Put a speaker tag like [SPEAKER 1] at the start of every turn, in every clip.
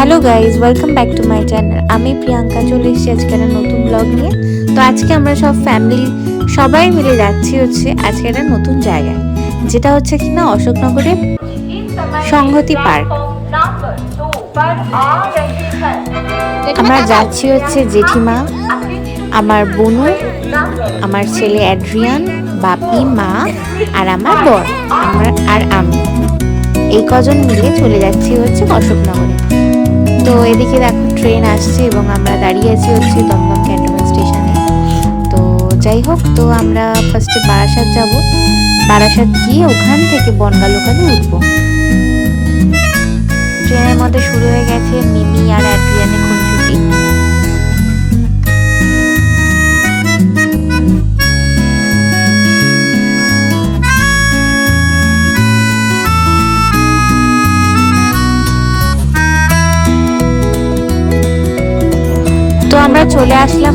[SPEAKER 1] Hello guys, welcome back to my channel. আমি প্রিয়াঙ্কা চলে এসেছি আজকে একটা নতুন ব্লগ নিয়ে। তো আজকে আমরা সব ফ্যামিলি সবাই মিলে যাচ্ছি আজকে একটা নতুন জায়গায়, যেটা হচ্ছে কিনা অশোকনগরে সংহতি পার্ক। আমরা যাচ্ছি জেঠিমা, আমার বোনু, আমার ছেলে অ্যাড্রিয়ান, বাপি, মা আর আমার বর, আর আমি। এই কজন মিলে চলে যাচ্ছি অশোকনগরে। তো এদিকে দেখো ট্রেন আসছে এবং আমরা দাঁড়িয়ে আছি দমদম ক্যান্টনমেন্ট স্টেশনে। তো যাই হোক, তো আমরা ফার্স্টে বারাসাত যাব। বারাসাত গিয়ে ওখান থেকে বনগা লোকালে উঠবো। ট্রেনের মধ্যে শুরু হয়ে গেছে মিমি আর অ্যাড্রিয়ানের খুনসুটি। তো আমরা চলে আসলাম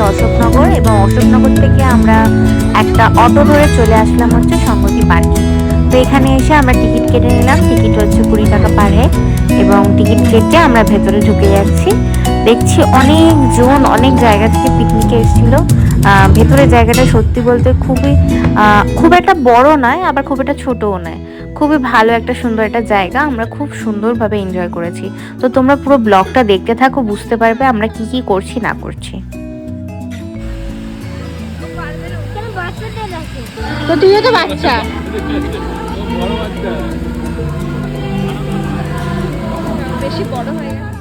[SPEAKER 1] অশোকনগর, এবং অশোকনগর থেকে আমরা একটা অটো ধরে চলে আসলাম সংহতি পার্কে। তো এখানে এসে আমরা টিকিট কেটে নিলাম। টিকিট 20 টাকা পার হেড, এবং টিকিট কেটে আমরা ভেতরে ঢুকে যাচ্ছি। দেখছি অনেকজন অনেক জায়গা থেকে পিকনিকে এসেছিল। ভেতরের জায়গাটা সত্যি বলতে খুব একটা বড় নয়, আবার খুব একটা ছোটও নয়। খুবই ভালো একটা সুন্দর একটা জায়গা, আমরা খুব সুন্দরভাবে এনজয় করেছি। তো তোমরা পুরো ব্লগটা দেখতে থাকো, বুঝতে পারবে আমরা কি কি করছি না করছি। তো তুইও তো বাচ্চা, বেশি বড় হয়ে গেছে।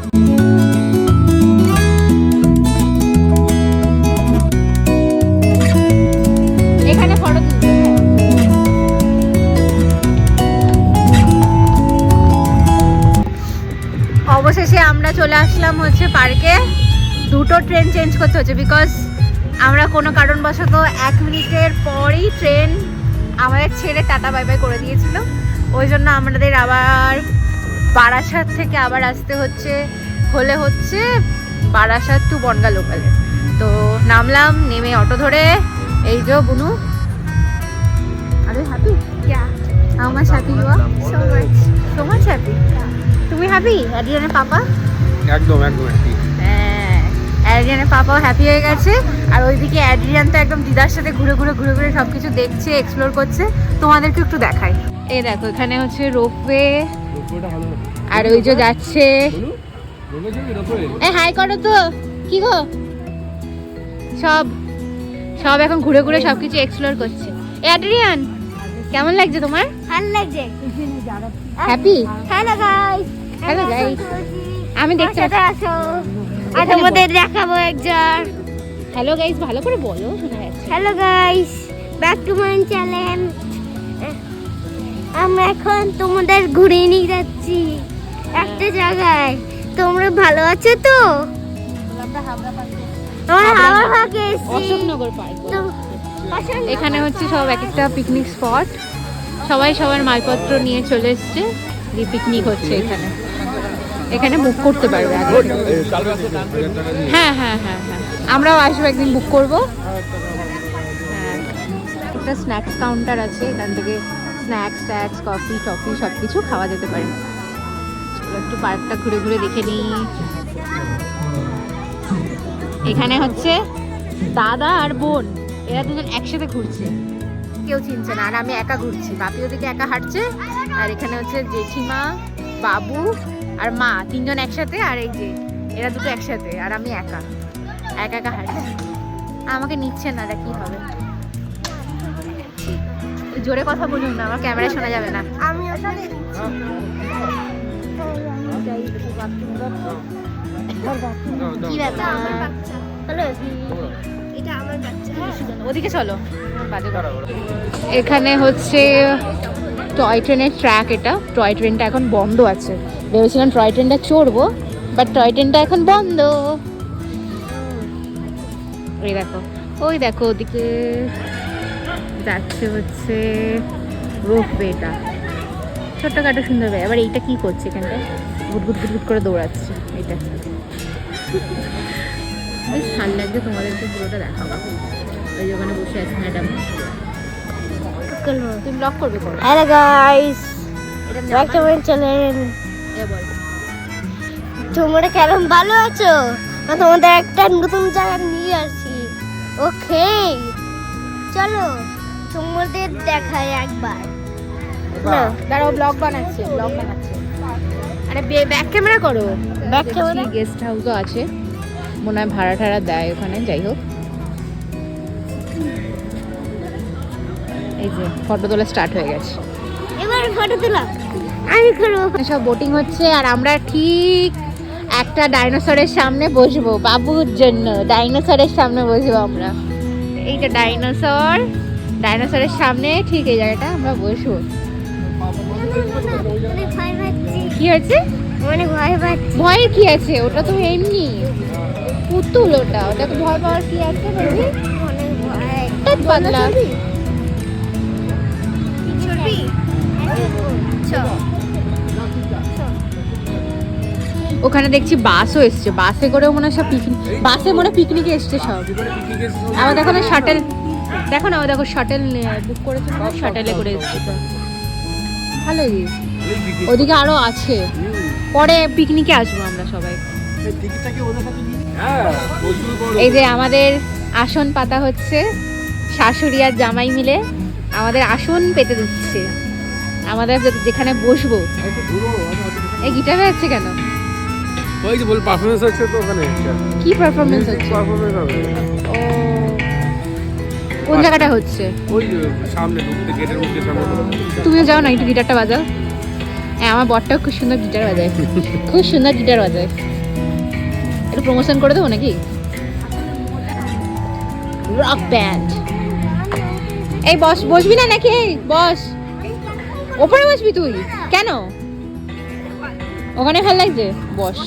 [SPEAKER 1] এখানে ফটো তুলবে। অবশেষে আমরা চলে আসলাম পার্কে। দুটো ট্রেন চেঞ্জ করতে হচ্ছে, বিকজ আমরা কোনো কারণবশত 1 মিনিটের পরই ট্রেন আমাদের ছেড়ে টাটা বাই বাই করে দিয়েছিল। ওই জন্য আমাদের আবার বারাসাত থেকে আবার আসতে হচ্ছে বারাসাত টু বনগা লোকালে। তো নামলাম, নেমে অটো ধরে এই যে বুনু। আরে happy? How much happy you are? So much happy. তুমি হ্যাপি? অ্যাড্রিয়ানের পাপা
[SPEAKER 2] একদম হ্যাপি।
[SPEAKER 1] হ্যাঁ, অ্যাড্রিয়ানের পাপাও হ্যাপি হয়ে গেছে। আর ওইদিকে অ্যাড্রিয়ান তো একদম দিদার সাথে ঘুরে ঘুরে সবকিছু দেখছে, এক্সপ্লোর করছে। তোমাদেরকে একটু দেখাই। এই দেখো, এখানে রোপওয়ে, আর ওই যে যাচ্ছে। হাই করো তো। কি গো, সব এখন ঘুরে ঘুরে সবকিছু এক্সপ্লোর করছে। অ্যাড্রিয়ান, কেমন লাগছে তোমার?
[SPEAKER 3] ভালো লাগছে।
[SPEAKER 1] Happy?
[SPEAKER 3] Hello guys.
[SPEAKER 1] Hello guys, আমি দেখতে
[SPEAKER 3] আসো, আজ তোমাদের দেখাবো একজন।
[SPEAKER 1] হ্যালো গাইস ভালো করে বলো, শোনা যাচ্ছে।
[SPEAKER 3] Hello guys, back to my channel. আমরা এখন তোমাদের ঘুরিয়ে নিয়ে যাচ্ছি একটা জায়গায়। তোমরা ভালো আছো তো? আমরা হাওড়া পার্কে এসেছি,
[SPEAKER 1] অশোকনগর পার্ক।
[SPEAKER 3] তো
[SPEAKER 1] এখানে সব এক একটা পিকনিক স্পট। সবাই সবার মালপত্র নিয়ে চলে এসছে, দিয়ে পিকনিক হচ্ছে এখানে। এখানে বুক করতে পারবে আগে। হ্যাঁ, আমরাও আসবো একদিন, বুক করবো। হ্যাঁ, একটা স্ন্যাক্স কাউন্টার আছে, এখান থেকে স্ন্যাক্স কফি টফি সব কিছু খাওয়া যেতে পারে। একটু পার্কটা ঘুরে ঘুরে দেখে নিই। এখানে দাদা আর বোন, এরা দুজন একসাথে ঘুরছে, কেউ চিনছে না। আর আমি একা ঘুরছি, বাপি ওদিকে একা হাঁটছে। আর এখানে জেঠিমা, বাবু আর মা, তিনজন একসাথে। আর এই যে এরা দুটো একসাথে, আর আমি একা হাঁটছি। আমাকে নিচ্ছে না, কি হবে। জোরে কথা বলুন না, আমার ক্যামেরায় শোনা যাবে না।
[SPEAKER 3] আমি
[SPEAKER 1] কি ব্যাপার?
[SPEAKER 3] এটা আমার বাচ্চা।
[SPEAKER 1] ওদিকে চলো। এখানে টয় ট্রেনের ট্র্যাক। এটা টয় ট্রেনটা এখন বন্ধ আছে। ভেবেছিলাম টয় ট্রেনটা চড়বো, বাট টয় ট্রেনটা এখন বন্ধ। ওই দেখো ওদিকে যাচ্ছে রোপওয়েটা, ছোট্টখাটো সুন্দর। আবার এইটা কি করছে এখানটায়? গুট করে দৌড়াচ্ছে। এটা বেশ ভালো লাগছে, তোমাদেরকে পুরোটা দেখাবো। ওই ওখানে বসে আছে ম্যাডাম। তুমি ব্লগ করবে?
[SPEAKER 3] Hello guys, back to my channel.
[SPEAKER 1] বল।
[SPEAKER 3] তোমরা কেমন ভালো আছো? আমি তোমাদের একটা নতুন জায়গা নিয়ে আসি। ওকে, চলো তোমাদের দেখাই একবার। না,
[SPEAKER 1] দাঁড়াও, ব্লগ বানাচ্ছে। আরে ব্যাক ক্যামেরা করো।
[SPEAKER 3] Back camera?
[SPEAKER 1] গেস্ট হাউসও আছে, মনে হয় ভাড়া টাড়া দেয় ওখানে। যাই হোক, এই যে ফটো তোলা স্টার্ট হয়ে গেছে।
[SPEAKER 3] এবার ফটো তুলাম, আমি করবো।
[SPEAKER 1] সব বোটিং হচ্ছে আর আমরা ঠিক একটা ডাইনোসরের সামনে বসবো বাবুর জন্য। ডাইনোসরের সামনে বসবো আমরা। এই যে ডাইনোসরের সামনে ঠিক এই জায়গাটা আমরা বসবো।
[SPEAKER 3] অনেক ভয় পাচ্ছি,
[SPEAKER 1] কি হয়েছে?
[SPEAKER 3] অনেক ভয় পাচ্ছি।
[SPEAKER 1] ভয়ের কি আছে? ওটা তো এমনি পুতুল, ওটাকে ভয় পাওয়ার কি আছে? বেবি
[SPEAKER 3] অনেক ভয়।
[SPEAKER 1] পাগলা।
[SPEAKER 3] ছবি
[SPEAKER 1] ওখানে দেখছি বাসও এসছে, বাসে করেও মনে হয় সব পিকনিকে এসছে সব। আবার দেখো না শাটেল, দেখো না, দেখো শাটেল বুক করেছে, শাটেলে করে এসছে তো। ভালোই, ওদিকে আরো আছে, পরে পিকনিকে আসবো আমরা সবাই। এই যে আমাদের আসন পাতা হচ্ছে, শাশুড়ি আর জামাই মিলে আমাদের আসন পেতে দিচ্ছে, আমাদের যেখানে বসবো। এই গিটার আছে কেন?
[SPEAKER 2] ওই যে বল পারফরম্যান্স হচ্ছে তো ওখানে।
[SPEAKER 1] কি পারফরম্যান্স হচ্ছে?
[SPEAKER 2] পারফরম্যান্স হবে।
[SPEAKER 1] ও, কোন জায়গাটা হচ্ছে?
[SPEAKER 2] ওই যে সামনে ঢুকতে, গেটের মুখে সামনে।
[SPEAKER 1] তুমিও যাও না, একটু গিটারটা বাজাও। হ্যাঁ, আমার বরটাও খুব সুন্দর গিটার বাজায়, খুব সুন্দর গিটার বাজায়। একটু প্রমোশন করে দেবো নাকি? Rock band. এই বসবি না নাকি? বস, ওপরে বসবি তুই কেন? ওখানে ভালো লাগছে, বস।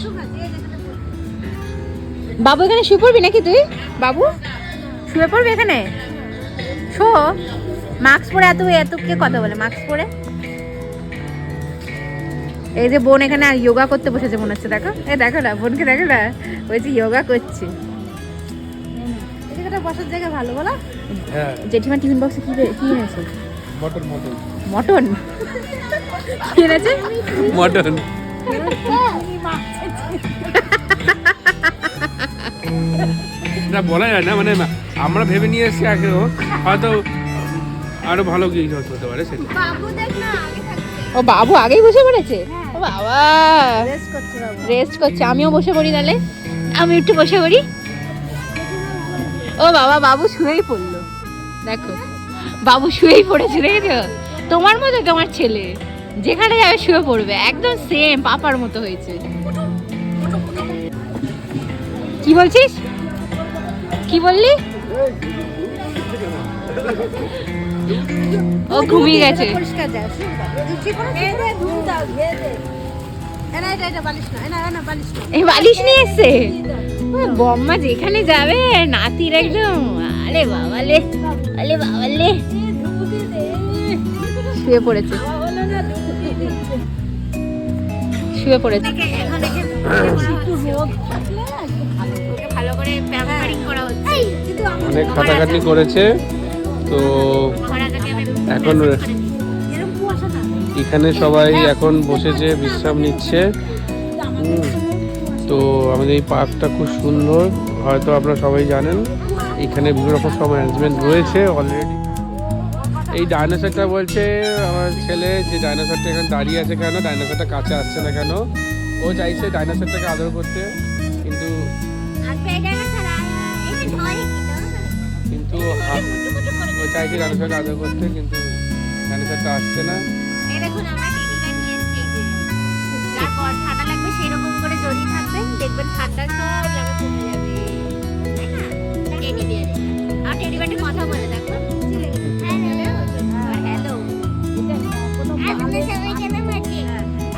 [SPEAKER 1] বাবু এখানে শুয়ে পড়বি নাকি তুই? বাবু শুয়ে পড়বি এখানে? শো, মাস্ক পরে এত কে কথা বলে মাস্ক পরে? এই যে বোন এখানে যোগা করতে বসেছে মনে হচ্ছে। দেখো, দেখো না বোনকে, দেখো না, ওই যে যোগা করছে। এদিকে বসার জায়গা ভালো বলো।
[SPEAKER 2] হ্যাঁ,
[SPEAKER 1] জেঠিমা টিফিন বক্সে কি এনেছে?
[SPEAKER 2] মটন
[SPEAKER 1] কি এনেছে?
[SPEAKER 2] মটন। না বলা যায় না, মানে আমরা ভেবে নিয়ে এসেছি আগে, হয়তো আরো ভালো কিছু হতে পারে সেটা।
[SPEAKER 1] ও বাবু আগেই বসে পড়েছে? ও বাবা, রেস্ট করছে। আমিও বসে পড়ি তাহলে, আমি একটু বসে পড়ি। ও বাবা, বাবু শুয়েই পড়লো। দেখো, বাবু শুয়েই পড়েছে, দেখেছো? তোমার মতো তোমার ছেলে যেখানে যাবে শুয়ে পড়বে, একদম সেম পাপার মতো হয়েছে। কি বলছিস? কি বললি? ও ঘুমিয়ে গেছে। এই বালিশ নিয়ে এসছে বম্মা, যেখানে যাবে নাতির একদম। আরে বাবালে, আরে বাবালে, শুয়ে পড়েছে, শুয়ে পড়েছে। ভালো করে প্যাম্পারিং করা হচ্ছে,
[SPEAKER 2] অনেক খাটাখাটনি করেছে তো এখন এখানে সবাই এখন বসেছে, বিশ্রাম নিচ্ছে। তো আমাদের এই পার্কটা খুব সুন্দর, হয়তো আপনারা সবাই জানেন। এখানে বিভিন্ন রকম সব অ্যারেঞ্জমেন্ট রয়েছে অলরেডি। এই ডাইনোসরটা বলছে আমার ছেলে যে ডাইনোসরটা এখানে দাঁড়িয়ে আছে কেন, ডাইনোসরটা কাছে আসছে না কেন। ও চাইছে ডাইনোসরটাকে আদর করতে, কিন্তু ও চাইছে ডাইনোসরকে আদর করতে, কিন্তু ডাইনোসরটা আসছে না।
[SPEAKER 1] এই দেখুন, আমরা টেডি ব্যাগ নিয়ে এসেছি। তারপর ঠান্ডা লাগবে সেই রকম করে জড়িয়ে থাকবেন, দেখবেন ঠান্ডা সব লাগা কমে যাবে। তাই না? টেডি বিয়ার আর টেডি ব্যাগটা কথা বলে দেখো। হ্যালো,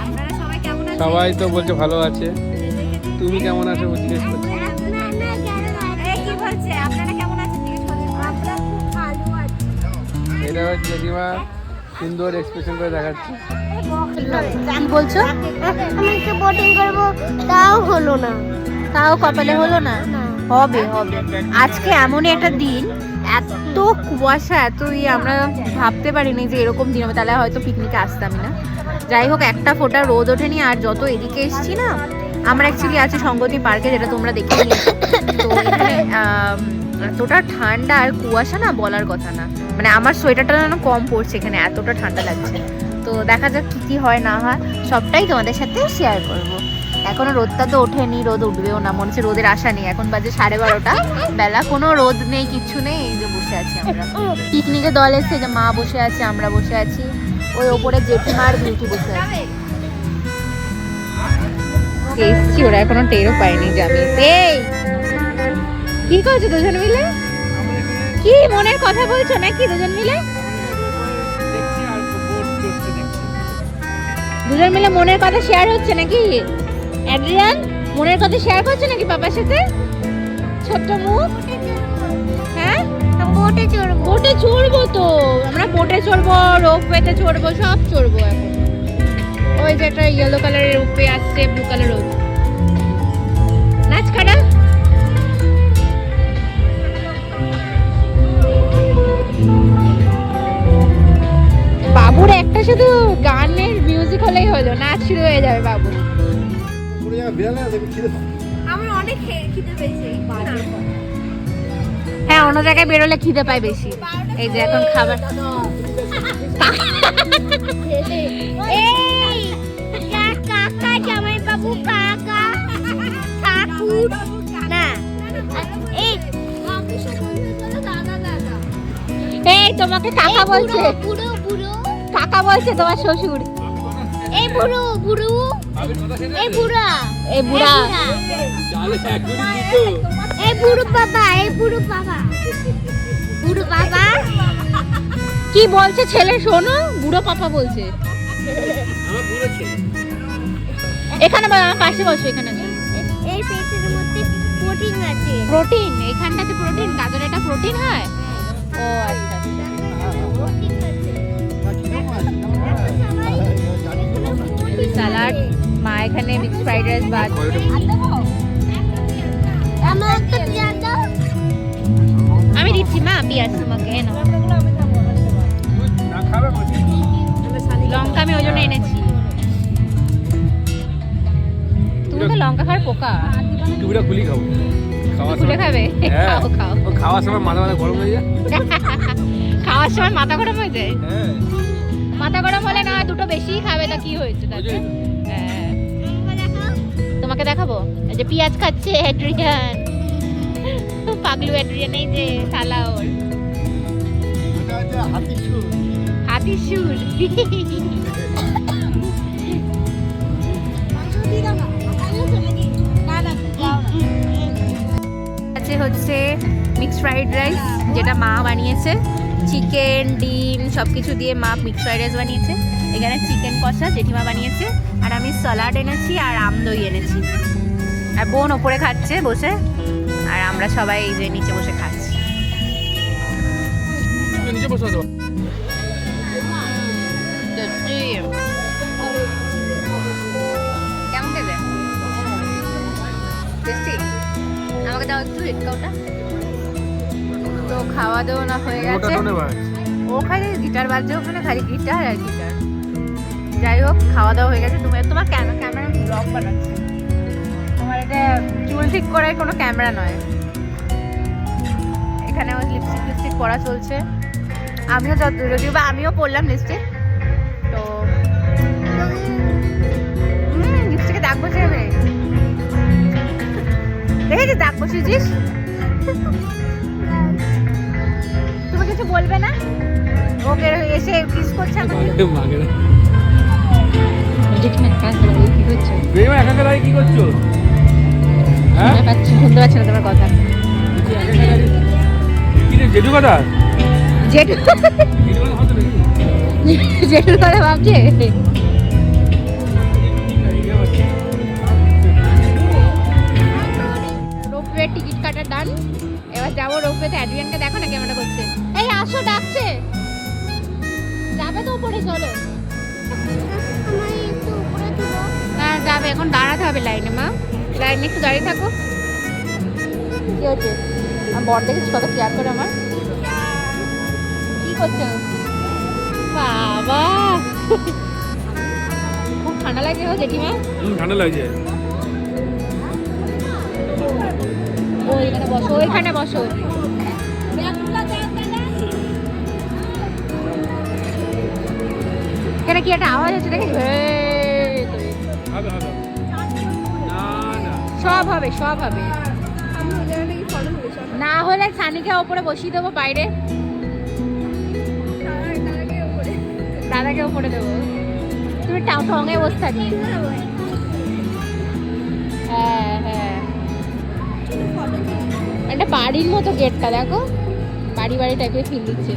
[SPEAKER 1] আপনারা সবাই কেমন আছেন?
[SPEAKER 2] সবাই তো বলছে ভালো আছে, তুমি কেমন আছো জিজ্ঞেস করছি।
[SPEAKER 1] কি বলছে? আপনারা কেমন আছেন জিজ্ঞেস করছেন। আমরা খুব ভালো আছি।
[SPEAKER 2] এটা হচ্ছে জেঠিমা সুন্দর এক্সপ্রেশন করে দেখাচ্ছে।
[SPEAKER 1] কি বলছো?
[SPEAKER 3] আমি একটু বোটিং করবো, তাও হলো না।
[SPEAKER 1] তাও কপালে হলো না? হবে হবে। আজকে এমনই একটা দিন, এত কুয়াশা, এত আমরা ভাবতে পারিনি যে এরকম দিন হবে, তাহলে হয়তো পিকনিকে আসতামই না। যাই হোক, একটা ফোঁটা রোদ ওঠেনি, আর যত এদিকে এসছি না আমরা অ্যাকচুয়ালি আছি সঙ্গতি পার্কে, যেটা তোমরা দেখে নিয়েছো। তো এখানে এতটা ঠান্ডা আর কুয়াশা না বলার কথা না, মানে আমার সোয়েটারটা যেন কম পড়ছে এখানে, এতটা ঠান্ডা লাগছে। তো দেখা যাক কী কী হয় না হয়, সবটাই তোমাদের সাথে শেয়ার করব। এখনো রোদটা তো ওঠেনি, রোদ উঠবেও না, মনে হচ্ছে রোদের আশা নেই। এখন বাজে 12:30 বেলা, কোনো রোদ নেই, কিচ্ছু নেই। এই যে বসে আছি আমরা, পিকনিকের দল এসছে, যে মা বসে আছে, আমরা বসে আছি, ওই ওপরে জেঠিমার বিউটি বসে আছে। এসছি, ওরা এখনো টেরও পায়নি যে আমি। এই কি করছো দুজন মিলে? কি মনের কথা বলছো নাকি দুজন মিলে? দুজন মিলে মনের কথা শেয়ার হচ্ছে নাকি? অ্যাড্রিয়ান মনের কথা শেয়ার করছে নাকি পাপার সাথে? ছোট্ট মুখ। হ্যাঁ, বোটে চড়বো। বোটে চড়বো তো আমরা, বোটে চড়বো, রোপওয়েতে চড়বো, সব চড়বো এখন। ওই যে একটা ইয়েলো কালারের রোপওয়ে আসছে, ব্লু কালার রোপ। নাচ কাটা। বাবুর একটা শুধু গানের মিউজিক হলেই হলো, নাচ শুরু হয়ে যাবে বাবুর।
[SPEAKER 3] আমার অনেক খিদে পেয়েছে।
[SPEAKER 1] হ্যাঁ, অন্য জায়গায় বেরোলে খিদে পায় বেশি। এই যে এখন খাবার।
[SPEAKER 3] এই কাকা, জামাই বাবু, কাকা, ঠাকুর না, এই
[SPEAKER 1] এই তোমাকে কাকা বলছে,
[SPEAKER 3] বুড়ো বুড়ো,
[SPEAKER 1] কাকা বলছে তোমার শ্বশুর।
[SPEAKER 3] এই বুড়ো বুড়ো, এই বুড়া,
[SPEAKER 1] এই বুড়া,
[SPEAKER 3] এই বুড়ো বাবা, এই বুড়ো বাবা, বুড়ো বাবা
[SPEAKER 1] কি বলছে ছেলে শোনো? বুড়ো পাপা বলছে। এখানে আমার পাশে বসো, এখানে।
[SPEAKER 3] এই পেটের মধ্যে প্রোটিন আছে।
[SPEAKER 1] প্রোটিন এখানটাতে, প্রোটিন গাজর, এটা প্রোটিন হয়। ও আচ্ছা, স্যালাড, মা এখানে মিক্সড ফ্রাইড রাইস, ভাত।
[SPEAKER 3] আমার একটা পেঁয়াজ দাও।
[SPEAKER 1] আমি দিচ্ছি মা পেঁয়াজ তোমাকে, এনো। লঙ্কা আমি ওই জন্য এনেছি। তুমি তো লঙ্কা খাওয়ার পোকা।
[SPEAKER 2] টুপিটা খুলি খাও,
[SPEAKER 1] খুলে খাবে? খাও খাও।
[SPEAKER 2] খাওয়ার সময় মাথা মাথা গরম হয়ে যায়।
[SPEAKER 1] খাওয়ার সময় মাথা গরম হয়ে যায়?
[SPEAKER 2] হ্যাঁ,
[SPEAKER 1] মাথা গরম হলে না দুটো বেশি খাবে, তা কি হয়েছে তাতে? হ্যাঁ, তোমাকে দেখাবো। এই যে পেঁয়াজ খাচ্ছে অ্যাড্রিয়ান, পাগলু অ্যাড্রিয়ান, এই যে শালা ওর হাতি সুর। আছে হচ্ছে মিক্সড ফ্রাইড রাইস, যেটা মা বানিয়েছে। চিকেন, ডিম সব কিছু দিয়ে মা মিক্সড ফ্রাইড রাইস বানিয়েছে। এখানে চিকেন কষা জেঠিমা বানিয়েছে, আর আমি স্যালাড এনেছি আর আমদই এনেছি। আর বোন ওপরে খাচ্ছে বসে, আর আমরা সবাই এই যে নিচে বসে খাচ্ছি।
[SPEAKER 2] নিচে বসে আছো।
[SPEAKER 1] কেমন খেলে? টেস্টি? আমাকে দাও একটু রেড কাউটা। তো খাওয়া দাওয়া না হয়ে গেছে। ওখানে গিটার বাজছে, ওখানে খালি গিটার আর গিটার। যাই হোক, খাওয়া দাওয়া হয়ে গেছে। তোমার ক্যামেরা ব্লগ বানাচ্ছে, তোমার এটা চুল ঠিক করার কোনো ক্যামেরা নয়। এখানে লিপস্টিক পরা চলছে। আমিও যদিও বা আমিও পরলাম লিপস্টিক। তো লিপস্টিকে দাগ বসে যাবে, দেখেছিস দাগ বসেছিস? তুমি কিছু বলবে না? ওকে এসে কিস করছে আমাকে।
[SPEAKER 2] কি করছো?
[SPEAKER 1] শুনতে পাচ্ছি না তোমার কথা।
[SPEAKER 2] জেঠু কথা,
[SPEAKER 1] জেঠুর কথা ভাবছে। রোপওয়ে টিকিট কাটার ডান। এবার যাবো রোপওয়েতে। অ্যাড্রিয়ানকে দেখো না ক্যামেরা করছে। এই আসো, ডাকছে। যাবে তো উপরে, চলো। হ্যাঁ যাবে, এখন দাঁড়াতে হবে লাইনে। মা লাইনে একটু দাঁড়িয়ে থাকো। কি হচ্ছে? আমার বর দেখেছিস কত কেয়ার করে আমার। কি করছো বাবা? খুব ঠান্ডা লাগে ও জেঠিমা।
[SPEAKER 2] ঠান্ডা লাগছে।
[SPEAKER 1] ওইখানে বসো, ওইখানে বসো। এখানে কি একটা আওয়াজ হচ্ছে দেখে?
[SPEAKER 2] হবে হবে না না
[SPEAKER 1] সব হবে, সব হবে। না হলে সানিকে ওপরে বসিয়ে দেবো বাইরে, দাদাকে ওপরে দেবো, তুমি টঙে বসে থাকি। হ্যাঁ হ্যাঁ, একটা বাড়ির মতো গেটটা দেখো, বাড়ি বাড়ি টাইপের ফিল দিচ্ছে।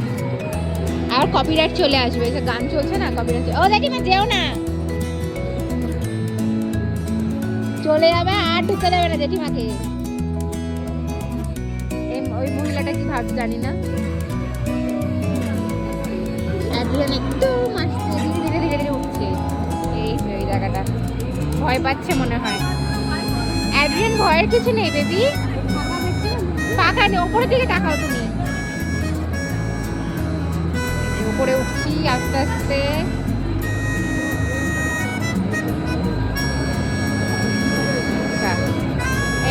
[SPEAKER 1] আর কপিরাইট চলে আসবে, যে গান চলছে না, কপিরাইট। ও জেঠিমা যেও না, চলে যাবে আর ঢুকে যাবে না জেঠিমাকে। ওই মহিলাটা কি ভাবছে জানি না। একজন একটু মাসতে ধীরে ধীরে ধীরে ধীরে উঠছে। এই জায়গাটা ভয় পাচ্ছে মনে হয়। অ্যাড্রিয়ান ভয়ের কিছু নেই বেবি, ফাঁকা নেই। ওপরের দিকে তাকাও তুমি। উপরে উঠছি আস্তে আস্তে।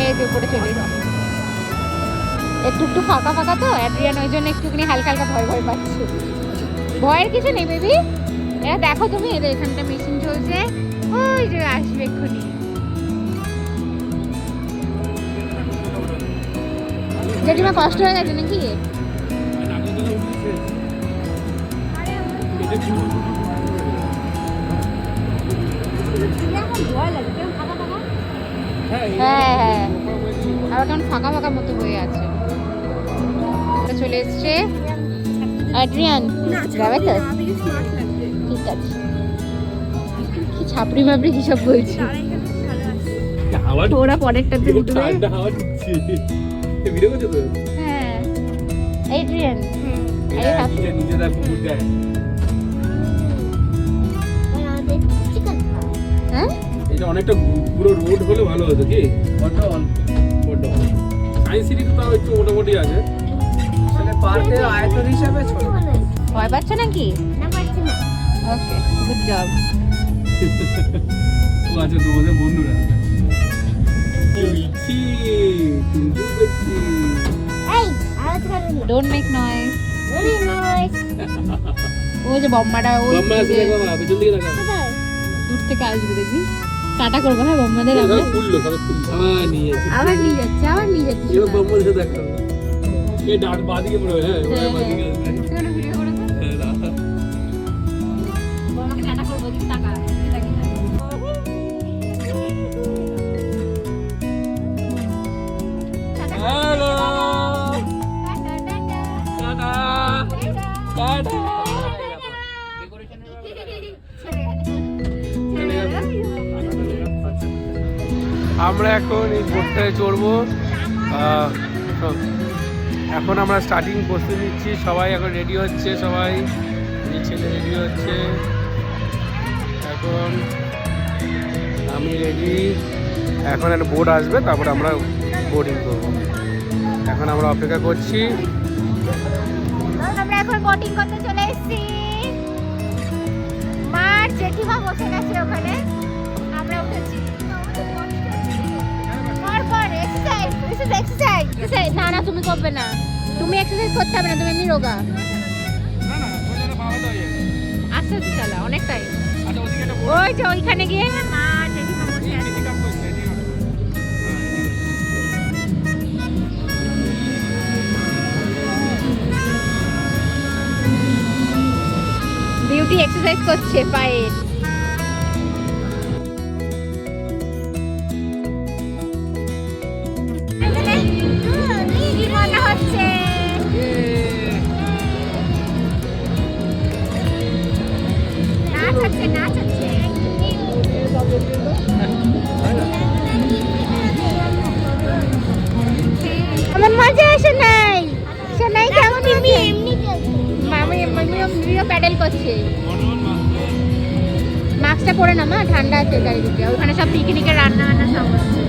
[SPEAKER 1] এই যে উপরে চলে এসেছি। একটু একটু ফাঁকা ফাঁকা তো, অ্যাড্রিয়ান ওই জন্য একটুখানি হালকা হালকা ভয় ভয় পাচ্ছে। ভয়ের কিছু নেই বেবি। এটা দেখো তুমি, এদের এখানটা মেশিন চলছে, ওই যে আসবে এক্ষুনি। জেঠিমা কষ্ট হয়ে গেছে নাকি? হ্যাঁ হ্যাঁ, আবার কেমন ফাঁকা ফাঁকা মতো হয়ে আছে। চলে এসছে অ্যাড্রিয়ান, যাবে তো? ঠিক আছে। কি ছাপড়ি মাপড়ি কি সব বলছি। ওরা পরেরটাতে উঠবে। হ্যাঁ অ্যাড্রিয়ান, হ্যাঁ
[SPEAKER 2] এটা অনেকটা পুরো রোড হলে ভালো হতো কি? সায়েন্স সিটি তো একটু মোটামুটি আছে।
[SPEAKER 4] পার্কের আয়তন হিসাবে ছোট।
[SPEAKER 1] ভয় পাচ্ছ নাকি?
[SPEAKER 3] না পারছি না।
[SPEAKER 1] ওকে, গুড জব।
[SPEAKER 2] ও আচ্ছা, তোমাদের বন্ধুরা চলছি কিন্তু দেখছি।
[SPEAKER 3] এই আওয়াজ করো না।
[SPEAKER 1] Don't make noise.
[SPEAKER 3] Very nice.
[SPEAKER 1] ওই যে বম্মাটা ওই
[SPEAKER 2] বাম্মা আসলে বাবা পেছন দিকে তাকাও।
[SPEAKER 3] কোথায়?
[SPEAKER 1] দূর থেকে আসবে দেখবি। টাটা করবো হ্যাঁ বম্মাদের। আমরা
[SPEAKER 2] খুললো সব খুললো। আমার নিয়ে যাচ্ছে।
[SPEAKER 1] আবার নিয়ে যাচ্ছে, আবার নিয়ে যাচ্ছে।
[SPEAKER 2] এবার বাম্মা দেখে দেখো। এই ডান বাদিকে পড়ে হ্যাঁ, ওই বাদিকে আছে।
[SPEAKER 1] সেখানে ভিডিও করে দে।
[SPEAKER 2] হ্যাঁ, রাখা।
[SPEAKER 1] বম্মাকে টাটা করবো, দিকে তাকা।
[SPEAKER 2] Hello tata tata. আমরা এখন এই বোটটায় চড়বো। এখন আমরা স্টার্টিং প্রস্তুতি নিচ্ছি, সবাই এখন রেডি হচ্ছে, সবাই ছেলে রেডি হচ্ছে। এখন আমি রেডি, এখন একটা বোট আসবে, তারপরে আমরা বোটিং করবো। এখন আমরা অপেক্ষা করছি।
[SPEAKER 1] আমরা এখন বোটিং করতে চলে এসেছি। মার জেঠিমা বসে গেছে ওখানে, আমরা উঠেছি। এক্সারসাইজ না না, তুমি করবে না, তুমি এক্সারসাইজ করতে হবে না, তুমি এমনি রোগা। আস্তে আস্তে চালা, অনেকটাই। ওই যে ওইখানে গিয়ে মা জেঠিমা বসে আছে। বিউটি এক্সারসাইজ করছে পায়ের। কি মনে হচ্ছে? নাচ হচ্ছে, নাচ হচ্ছে। আমার মজা আসে নাই। সোনাই কেমন আছে? মামিও প্যাডেল করছে। মাস্কটা পরে না মা, ঠান্ডা আছে চারিদিকে। ওখানে সব পিকনিকের রান্না বান্না সব হচ্ছে।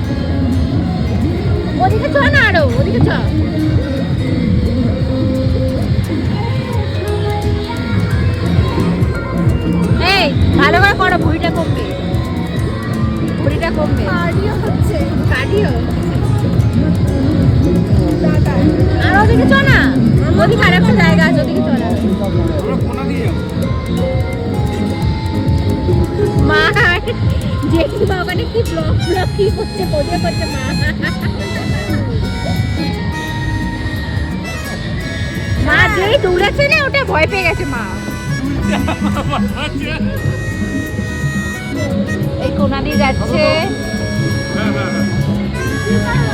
[SPEAKER 1] ওদিকে চ না, আরো ওদিকে চ। এই ভালো করে করো, ভুঁড়িটা কমবে, ভুঁড়িটা কমবে। কার্ডিও হচ্ছে, কার্ডিও। আর ওদিকে চ না, ওদিকে আর একটা জায়গা আছে, ওদিকে চ না। মা জেঠিমা ওখানে কি ব্লগ কি করছে, মজা করছে মা। মা যেই দৌড়াচ্ছে না, ওটা ভয় পেয়ে গেছে মা। এই কোনা দিয়ে যাচ্ছে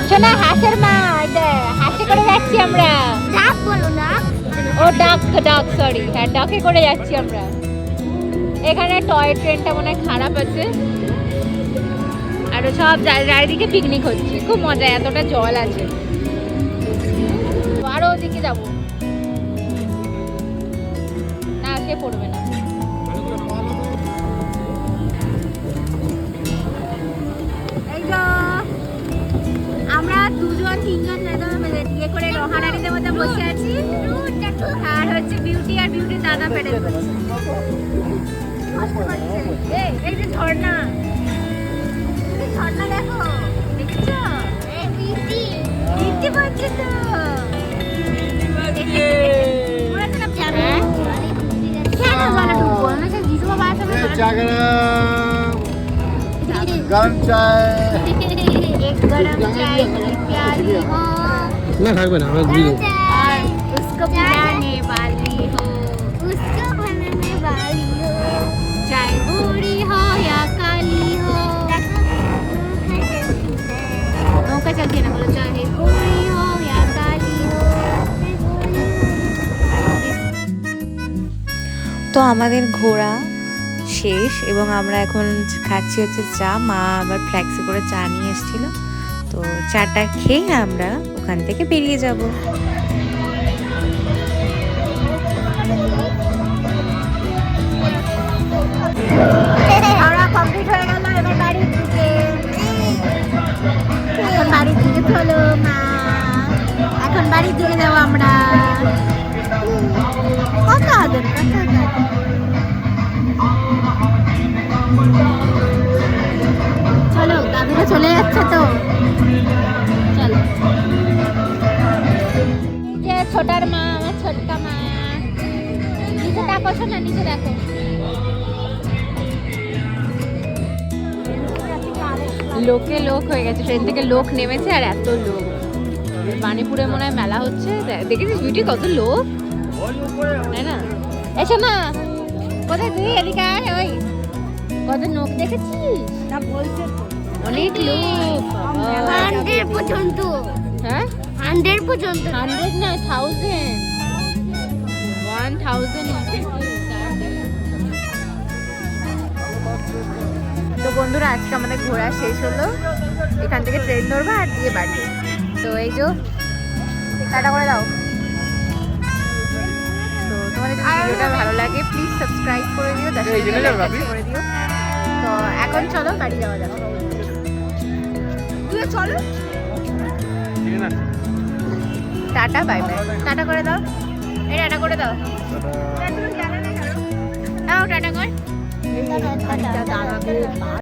[SPEAKER 1] শোনা, হাঁসের মা, হাঁসে করে যাচ্ছি আমরা।
[SPEAKER 3] ডাক বলো না।
[SPEAKER 1] ও ডাক, ডাক সরি, হ্যাঁ ডাকে করে যাচ্ছি আমরা। এখানে টয় ট্রেনটা মনে হয় খারাপ আছে, আর সব চারিদিকে পিকনিক হচ্ছে, খুব মজা, এতটা জল আছে। আরো ওদিকে যাবো না, সে পড়বে না। এই তো আমরা দুজন তিনজন ইয়ে করে রহানারিদের মধ্যে বসে আছি, আর হচ্ছে বিউটি আর বিউটির দাদা পেডেল করছে। এই যে ঝর্ণা, ঝর্ণা দেখো, দেখেছো? বৃষ্টি পড়ছে তো।
[SPEAKER 5] गरम चाय
[SPEAKER 2] না থাকবে না, আমরা ঘুরি দেবো।
[SPEAKER 1] उसको बनाने वाली हो,
[SPEAKER 3] उसको बनाने वाली हो,
[SPEAKER 1] चाहे बूढ़ी हो या काली हो। नौका चलती है ना, बोलो चाहे बूढ़ी हो या काली हो।
[SPEAKER 6] তো আমাদের ঘোরা শেষ এবং আমরা এখন খাচ্ছি হচ্ছে চা। মা আবার ফ্ল্যাক্সে করে চা নিয়ে এসেছিল, তো চাটা খেয়ে আমরা ওখান থেকে বেরিয়ে যাব।
[SPEAKER 1] আমরা কমপ্লিট হয়ে গেল, এবার বাড়ির দিকে। এখন বাড়ির দিকে চলো মা, এখন বাড়ির দিকে যাবো আমরা। কত আদর, কত আদর। চলো, দাদুরা চলে যাচ্ছে তো, চলো। এই যে ছোটার মা, আমার ছোটকা মা। নিচে দেখো শোনা, নিচে দেখো। লোকে লোক হয়ে গেছে, ট্রেন থেকে লোক নেমেছে আর এত লোক। বাণীপুরে মনে হয় মেলা হচ্ছে, দেখেছিস বিউটি কত লোক, তাই না? এসো না, কোথায় তুই, এদিকে আয়। ওই কত লোক দেখেছিস, অনেক লোক।
[SPEAKER 3] 100 পর্যন্ত,
[SPEAKER 1] হ্যাঁ
[SPEAKER 3] 100 পর্যন্ত।
[SPEAKER 1] 100 না, 1000, 1000। তো বন্ধুরা, আজকে আমাদের ঘোরা শেষ হলো, এখান থেকে ট্রেন ধরবো আর দিয়ে বাড়ি। তো এই যে টাটা করে দাও। তো তোমাদের যদি ভিডিওটা ভালো লাগে প্লিজ সাবস্ক্রাইব করে দিও, করে দিও। তো এখন চলো বাড়ি যাওয়া যাক। তুই চলো, টাটা বাই বাই। টাটা করে দাও, এই টাটা করে দাও। দাও টাটা কর।